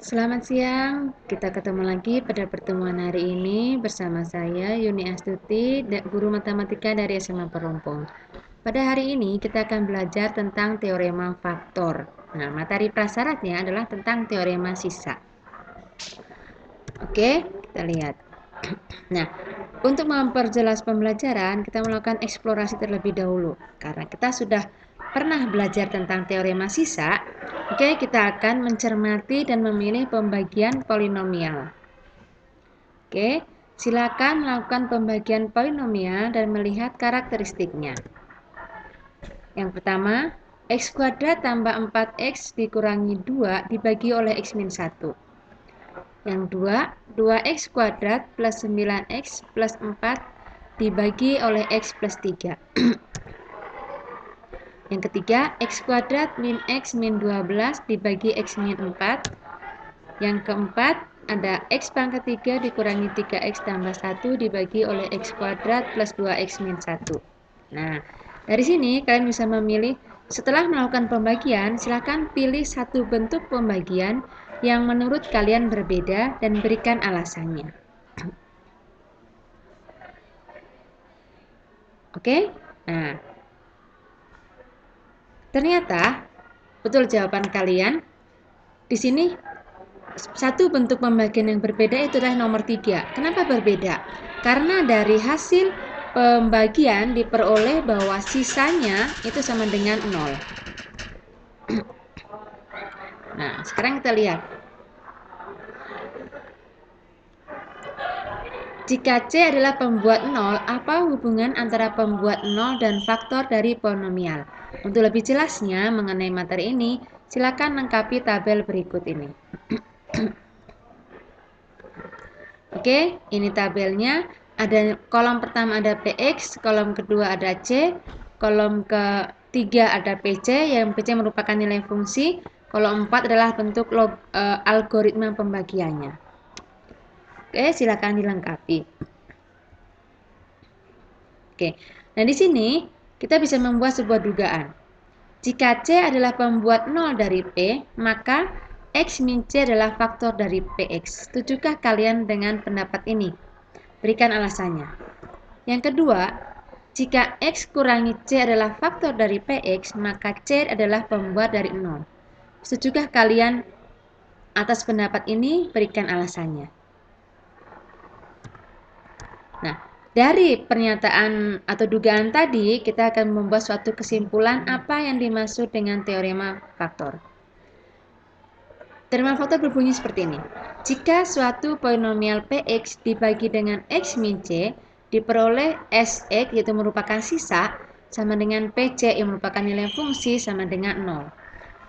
Selamat siang, kita ketemu lagi pada pertemuan hari ini bersama saya Yuni Astuti, guru matematika dari SMA Perumpung. Pada hari ini kita akan belajar tentang teorema faktor. Nah, materi prasyaratnya adalah tentang teorema sisa. Oke, kita lihat. Nah, untuk memperjelas pembelajaran, kita melakukan eksplorasi terlebih dahulu. Karena kita sudah pernah belajar tentang teorema sisa, oke, kita akan mencermati dan memilih pembagian polinomial. Oke, silakan melakukan pembagian polinomial dan melihat karakteristiknya. Yang pertama, x kuadrat tambah 4x dikurangi 2 dibagi oleh x min 1. Yang kedua, 2x kuadrat plus 9x plus 4 dibagi oleh x plus 3. Yang ketiga, x kuadrat min x min 12 dibagi x min 4. Yang keempat, ada x pangkat 3 dikurangi 3x tambah 1 dibagi oleh x kuadrat plus 2x min 1. Nah, dari sini kalian bisa memilih, setelah melakukan pembagian, silakan pilih satu bentuk pembagian yang menurut kalian berbeda dan berikan alasannya. Oke? Nah, ternyata betul jawaban kalian. Di sini satu bentuk pembagian yang berbeda itu adalah nomor 3. Kenapa berbeda? Karena dari hasil pembagian diperoleh bahwa sisanya itu sama dengan 0. Nah, sekarang kita lihat. Jika C adalah pembuat 0, apa hubungan antara pembuat 0 dan faktor dari polinomial? Untuk lebih jelasnya mengenai materi ini, silakan lengkapi tabel berikut ini. Oke, ini tabelnya. Ada kolom pertama ada PX, kolom kedua ada C, kolom ketiga ada PC, yang PC merupakan nilai fungsi, kolom 4 adalah bentuk algoritma pembagiannya. Oke, silakan dilengkapi. Oke, nah di sini kita bisa membuat sebuah dugaan. Jika C adalah pembuat 0 dari P, maka X min C adalah faktor dari PX. Setujukah kalian dengan pendapat ini? Berikan alasannya. Yang kedua, jika X kurangi C adalah faktor dari PX, maka C adalah pembuat dari 0. Setujukah kalian atas pendapat ini? Berikan alasannya. Nah, dari pernyataan atau dugaan tadi, kita akan membuat suatu kesimpulan apa yang dimaksud dengan teorema faktor. Teorema faktor berbunyi seperti ini. Jika suatu polinomial Px dibagi dengan x min c, diperoleh Sx, yaitu merupakan sisa, sama dengan Pc yang merupakan nilai fungsi sama dengan 0.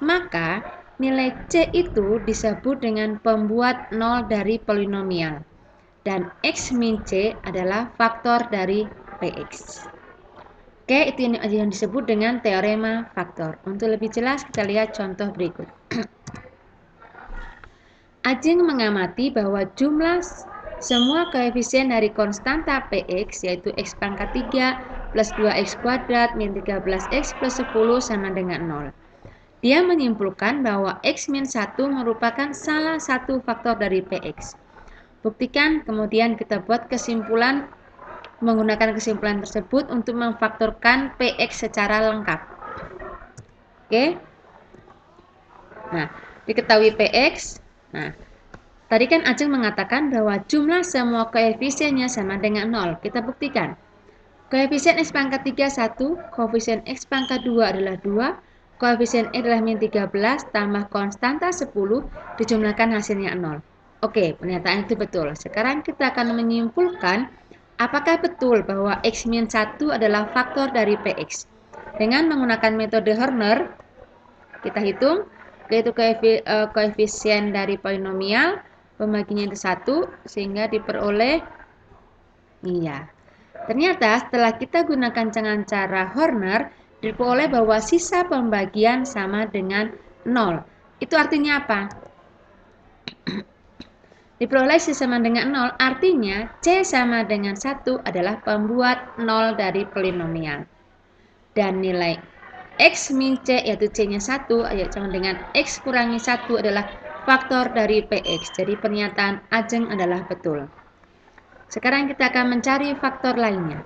Maka, nilai C itu disebut dengan pembuat 0 dari polinomial. Dan x min c adalah faktor dari Px. Oke, itu yang disebut dengan teorema faktor. Untuk lebih jelas, kita lihat contoh berikut. Ajeng mengamati bahwa jumlah semua koefisien dari konstanta Px, yaitu x pangkat 3 plus 2x kuadrat min 13x plus 10 sama dengan 0. Dia menyimpulkan bahwa x min 1 merupakan salah satu faktor dari Px. Buktikan, kemudian kita buat kesimpulan menggunakan kesimpulan tersebut untuk memfaktorkan Px secara lengkap. Oke. Nah, diketahui Px. Nah, tadi kan Ajeng mengatakan bahwa jumlah semua koefisiennya sama dengan 0. Kita buktikan. Koefisien x pangkat 3 1, koefisien x pangkat 2 adalah 2, koefisien x adalah min 13 tambah konstanta 10 dijumlahkan hasilnya 0. Oke, pernyataan itu betul. Sekarang kita akan menyimpulkan apakah betul bahwa x min 1 adalah faktor dari Px. Dengan menggunakan metode Horner, kita hitung, yaitu koefisien dari polinomial, pembaginya itu 1, sehingga diperoleh, iya. Ternyata setelah kita gunakan dengan cara Horner, diperoleh bahwa sisa pembagian sama dengan 0. Itu artinya apa? Diperoleh sisa sama dengan 0, artinya C sama dengan 1 adalah pembuat 0 dari polinomial. Dan nilai X min C, yaitu C-nya 1, sama dengan X kurangi 1 adalah faktor dari PX. Jadi pernyataan Ajeng adalah betul. Sekarang kita akan mencari faktor lainnya.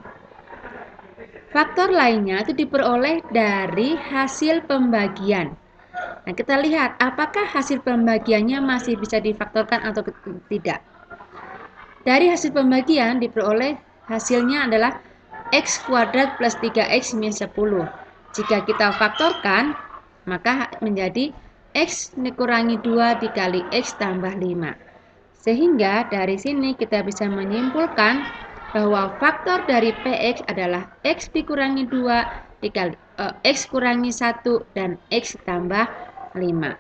Faktor lainnya itu diperoleh dari hasil pembagian. Nah, kita lihat apakah hasil pembagiannya masih bisa difaktorkan atau tidak. Dari hasil pembagian diperoleh hasilnya adalah x kuadrat plus 3x min 10. Jika kita faktorkan, maka menjadi x dikurangi 2 dikali x tambah 5. Sehingga dari sini kita bisa menyimpulkan bahwa faktor dari PX adalah x dikurangi 2 dikali x kurangi 1 dan x tambah 5.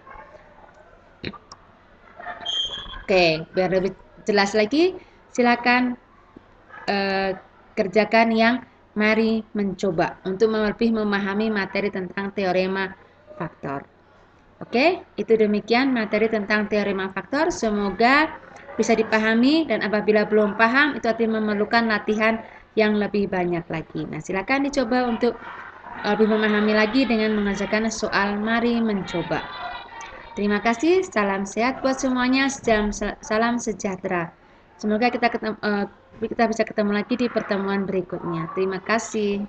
Oke, biar lebih jelas lagi, silakan kerjakan yang mari mencoba untuk lebih memahami materi tentang teorema faktor. Oke, itu demikian materi tentang teorema faktor. Semoga bisa dipahami dan apabila belum paham itu artinya memerlukan latihan yang lebih banyak lagi. Nah, silakan dicoba untuk lebih memahami lagi dengan mengerjakan soal mari mencoba. Terima kasih, salam sehat buat semuanya, salam sejahtera. Semoga kita bisa ketemu lagi di pertemuan berikutnya. Terima kasih.